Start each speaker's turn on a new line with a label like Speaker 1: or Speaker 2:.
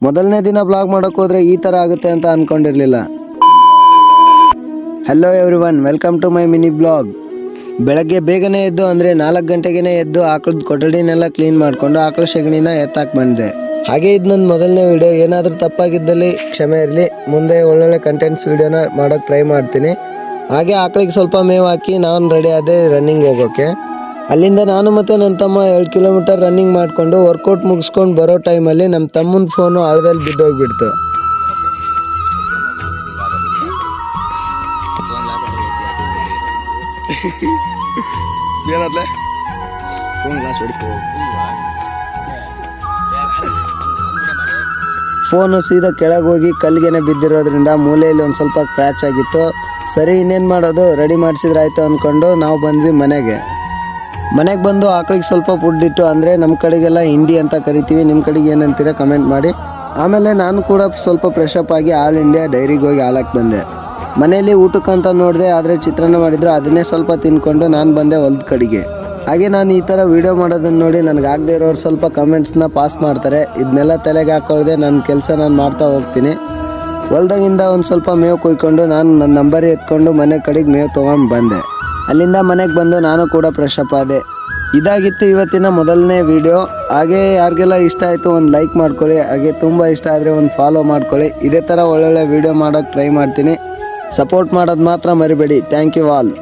Speaker 1: ಮೊದಲನೇ ದಿನ ಬ್ಲಾಗ್ ಮಾಡೋಕೆ ಹೋದ್ರೆ ಈ ಥರ ಆಗುತ್ತೆ ಅಂತ ಅಂದ್ಕೊಂಡಿರಲಿಲ್ಲ. Hello everyone, welcome to my mini blog. ಬೆಳಗ್ಗೆ ಬೇಗನೆ ಎದ್ದು ಅಂದರೆ 4 ಗಂಟೆಗೆ ಎದ್ದು ಆಕಳದ ಕೊಠಡಿನೆಲ್ಲ ಕ್ಲೀನ್ ಮಾಡಿಕೊಂಡು ಆಕಳ ಸೆಗಣಿನ ಎತ್ತಾಕ್ ಬಂದೆ. ಹಾಗೆ ಇದು ನನ್ನ ಮೊದಲನೇ ವಿಡಿಯೋ. ಏನಾದರೂ ತಪ್ಪಾಗಿದ್ದಲ್ಲಿ ಕ್ಷಮೆ ಇರಲಿ. ಮುಂದೆ ಒಳ್ಳೊಳ್ಳೆ ಕಂಟೆಂಟ್ಸ್ ವಿಡಿಯೋನ ಮಾಡೋಕ್ಕೆ ಟ್ರೈ ಮಾಡ್ತೀನಿ. ಹಾಗೆ ಆಕಳಿಗೆ ಸ್ವಲ್ಪ ಮೇವು ಹಾಕಿ ನಾನು ರೆಡಿ ಆದೆ ರನ್ನಿಂಗ್ ಹೋಗೋಕ್ಕೆ. ಅಲ್ಲಿಂದ ನಾನು ಮತ್ತು ನನ್ನ ತಮ್ಮ 2 ಕಿಲೋಮೀಟರ್ ರನ್ನಿಂಗ್ ಮಾಡಿಕೊಂಡು ವರ್ಕೌಟ್ ಮುಗಿಸ್ಕೊಂಡು ಬರೋ ಟೈಮಲ್ಲಿ ನಮ್ಮ ತಮ್ಮನ ಫೋನು ಹಳ್ಳದಲ್ಲಿ ಬಿದ್ದೋಗ್ಬಿಡ್ತು. ಫೋನು ಸೀದಾ ಕೆಳಗೆ ಹೋಗಿ ಕಲ್ಲಿಗೆನೆ ಬಿದ್ದಿರೋದ್ರಿಂದ ಮೂಲೆಯಲ್ಲಿ ಒಂದು ಸ್ವಲ್ಪ ಕ್ರ್ಯಾಚ್ ಆಗಿತ್ತು. ಸರಿ, ಇನ್ನೇನು ಮಾಡೋದು, ರೆಡಿ ಮಾಡಿಸಿದ್ರಾಯ್ತು ಅಂದ್ಕೊಂಡು ನಾವು ಬಂದ್ವಿ ಮನೆಗೆ ಬಂದು ಆಕಳಿಗೆ ಸ್ವಲ್ಪ ಫುಡ್ ಇಟ್ಟು, ಅಂದರೆ ನಮ್ಮ ಕಡೆಗೆಲ್ಲ ಹಿಂಡಿ ಅಂತ ಕರಿತೀವಿ, ನಿಮ್ಮ ಕಡೆಗೆ ಏನಂತೀರ ಕಮೆಂಟ್ ಮಾಡಿ. ಆಮೇಲೆ ನಾನು ಕೂಡ ಸ್ವಲ್ಪ ಫ್ರೆಶ್ ಅಪ್ ಆಗಿ ಆಲ್ ಇಂಡಿಯಾ ಡೈರಿಗೆ ಹೋಗಿ ಹಾಲಕ್ಕೆ ಬಂದೆ. ಮನೆಯಲ್ಲಿ ಊಟಕ್ಕಂತ ನೋಡಿದೆ, ಆದರೆ ಚಿತ್ರಾನ್ನ ಮಾಡಿದ್ರು, ಅದನ್ನೇ ಸ್ವಲ್ಪ ತಿನ್ಕೊಂಡು ನಾನು ಬಂದೆ ಹೊಲದ ಕಡೆಗೆ. ಹಾಗೆ ನಾನು ಈ ಥರ ವೀಡಿಯೋ ಮಾಡೋದನ್ನು ನೋಡಿ ನನಗೆ ಆಗದೆ ಇರೋರು ಸ್ವಲ್ಪ ಕಮೆಂಟ್ಸ್ನ ಪಾಸ್ ಮಾಡ್ತಾರೆ. ಇದನ್ನೆಲ್ಲ ತಲೆಗೆ ಹಾಕೊಳ್ಳದೆ ನನ್ನ ಕೆಲಸ ನಾನು ಮಾಡ್ತಾ ಹೋಗ್ತೀನಿ. ಹೊಲ್ದಾಗಿಂದ ಒಂದು ಸ್ವಲ್ಪ ಮೇವು ಕೊಯ್ಕೊಂಡು ನಾನು ನನ್ನ ನಂಬರ್ ಎತ್ಕೊಂಡು ಮನೆ ಕಡೆಗೆ ಮೇವು ತೊಗೊಂಡು ಬಂದೆ. ಅಲ್ಲಿಂದ ಮನೆಗೆ ಬಂದು ನಾನು ಕೂಡ ಫ್ರೆಶ್ ಅಪ್ ಆದೆ. ಇದಾಗಿತ್ತು ಇವತ್ತಿನ ಮೊದಲನೇ ವಿಡಿಯೋ. ಹಾಗೆ ಯಾರಿಗೆಲ್ಲ ಇಷ್ಟ ಆಯಿತು ಒಂದು ಲೈಕ್ ಮಾಡ್ಕೊಳ್ಳಿ. ಹಾಗೆ ತುಂಬ ಇಷ್ಟ ಆದರೆ ಒಂದು ಫಾಲೋ ಮಾಡ್ಕೊಳ್ಳಿ. ಇದೇ ಥರ ಒಳ್ಳೊಳ್ಳೆ ವೀಡಿಯೋ ಮಾಡೋಕ್ಕೆ ಟ್ರೈ ಮಾಡ್ತೀನಿ. ಸಪೋರ್ಟ್ ಮಾಡೋದು ಮಾತ್ರ ಮರಿಬೇಡಿ. Thank you all.